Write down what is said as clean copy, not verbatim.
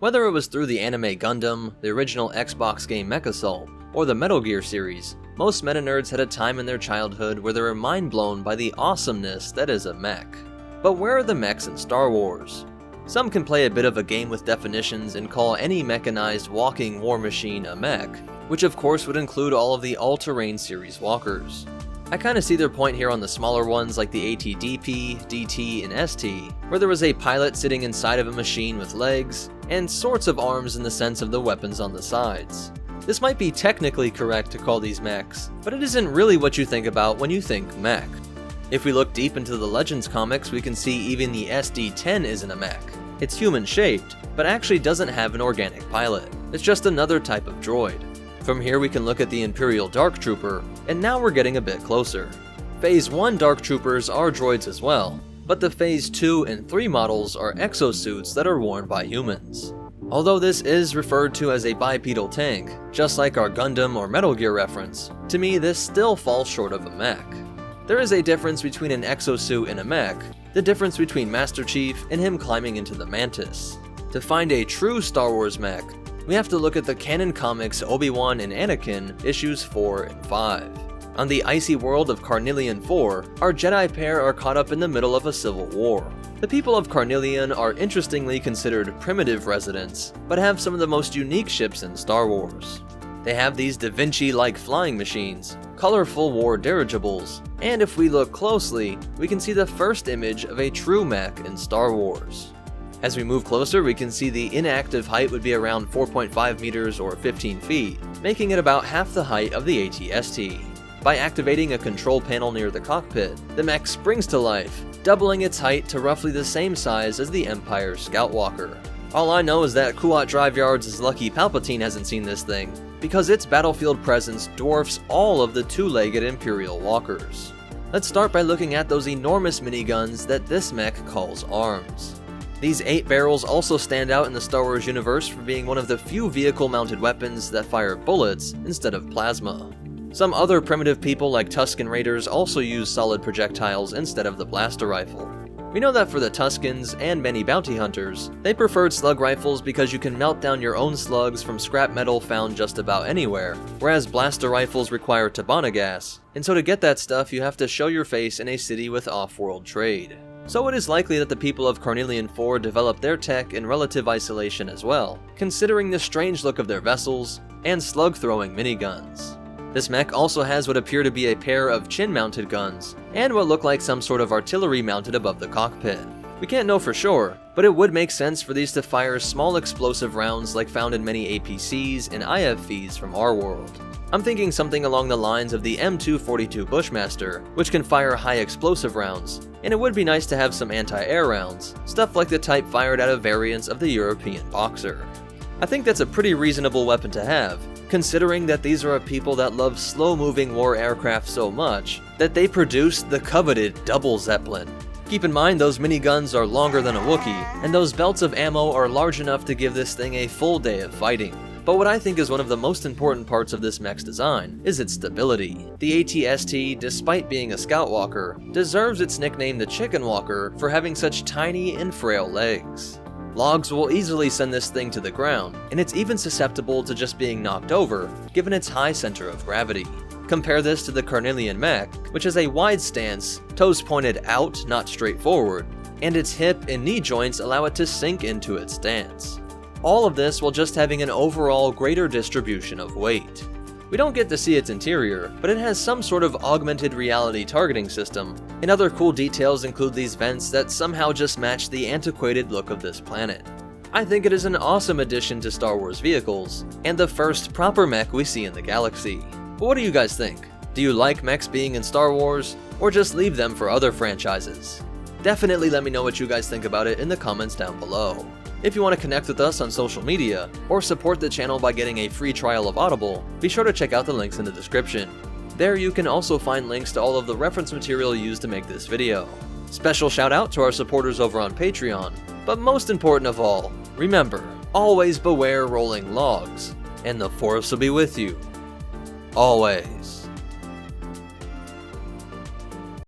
Whether it was through the anime Gundam, the original Xbox game Mech Assault, or the Metal Gear series, most meta-nerds had a time in their childhood where they were mind-blown by the awesomeness that is a mech. But where are the mechs in Star Wars? Some can play a bit of a game with definitions and call any mechanized walking war machine a mech, which of course would include all of the all-terrain series walkers. I kinda see their point here on the smaller ones like the AT-DP, DT, and ST, where there was a pilot sitting inside of a machine with legs, and sorts of arms in the sense of the weapons on the sides. This might be technically correct to call these mechs, but it isn't really what you think about when you think mech. If we look deep into the Legends comics, we can see even the SD-10 isn't a mech. It's human-shaped, but actually doesn't have an organic pilot. It's just another type of droid. From here we can look at the Imperial Dark Trooper, and now we're getting a bit closer. Phase 1 Dark Troopers are droids as well, but the Phase 2 and 3 models are exosuits that are worn by humans. Although this is referred to as a bipedal tank, just like our Gundam or Metal Gear reference, to me this still falls short of a mech. There is a difference between an exosuit and a mech, the difference between Master Chief and him climbing into the Mantis. To find a true Star Wars mech, we have to look at the canon comics Obi-Wan and Anakin issues 4 and 5. On the icy world of Carnelian 4, our Jedi pair are caught up in the middle of a civil war. The people of Carnelian are interestingly considered primitive residents, but have some of the most unique ships in Star Wars. They have these Da Vinci-like flying machines, colorful war dirigibles, and if we look closely, we can see the first image of a true mech in Star Wars. As we move closer, we can see the inactive height would be around 4.5 meters or 15 feet, making it about half the height of the AT-ST. By activating a control panel near the cockpit, the mech springs to life, doubling its height to roughly the same size as the Empire's Scout Walker. All I know is that Kuat Drive Yards is lucky Palpatine hasn't seen this thing, because its battlefield presence dwarfs all of the two-legged Imperial walkers. Let's start by looking at those enormous miniguns that this mech calls arms. These 8 barrels also stand out in the Star Wars universe for being one of the few vehicle-mounted weapons that fire bullets instead of plasma. Some other primitive people like Tusken Raiders also use solid projectiles instead of the blaster rifle. We know that for the Tuskens and many bounty hunters, they preferred slug rifles because you can melt down your own slugs from scrap metal found just about anywhere, whereas blaster rifles require Tabana gas, and so to get that stuff you have to show your face in a city with off-world trade. So it is likely that the people of Carnelian 4 developed their tech in relative isolation as well, considering the strange look of their vessels and slug-throwing miniguns. This mech also has what appear to be a pair of chin-mounted guns, and what look like some sort of artillery mounted above the cockpit. We can't know for sure, but it would make sense for these to fire small explosive rounds like found in many APCs and IFVs from our world. I'm thinking something along the lines of the M242 Bushmaster, which can fire high explosive rounds, and it would be nice to have some anti-air rounds, stuff like the type fired out of variants of the European Boxer. I think that's a pretty reasonable weapon to have, considering that these are a people that love slow-moving war aircraft so much that they produced the coveted Double Zeppelin. Keep in mind those miniguns are longer than a Wookiee, and those belts of ammo are large enough to give this thing a full day of fighting. But what I think is one of the most important parts of this mech's design is its stability. The AT-ST, despite being a Scout Walker, deserves its nickname the Chicken Walker for having such tiny and frail legs. Logs will easily send this thing to the ground, and it's even susceptible to just being knocked over, given its high center of gravity. Compare this to the Carnelian mech, which has a wide stance, toes pointed out, not straight forward, and its hip and knee joints allow it to sink into its stance. All of this while just having an overall greater distribution of weight. We don't get to see its interior, but it has some sort of augmented reality targeting system, and other cool details include these vents that somehow just match the antiquated look of this planet. I think it is an awesome addition to Star Wars vehicles, and the first proper mech we see in the galaxy. But what do you guys think? Do you like mechs being in Star Wars, or just leave them for other franchises? Definitely let me know what you guys think about it in the comments down below. If you want to connect with us on social media, or support the channel by getting a free trial of Audible, be sure to check out the links in the description. There you can also find links to all of the reference material used to make this video. Special shout out to our supporters over on Patreon, but most important of all, remember, always beware rolling logs, and the Force will be with you. Always.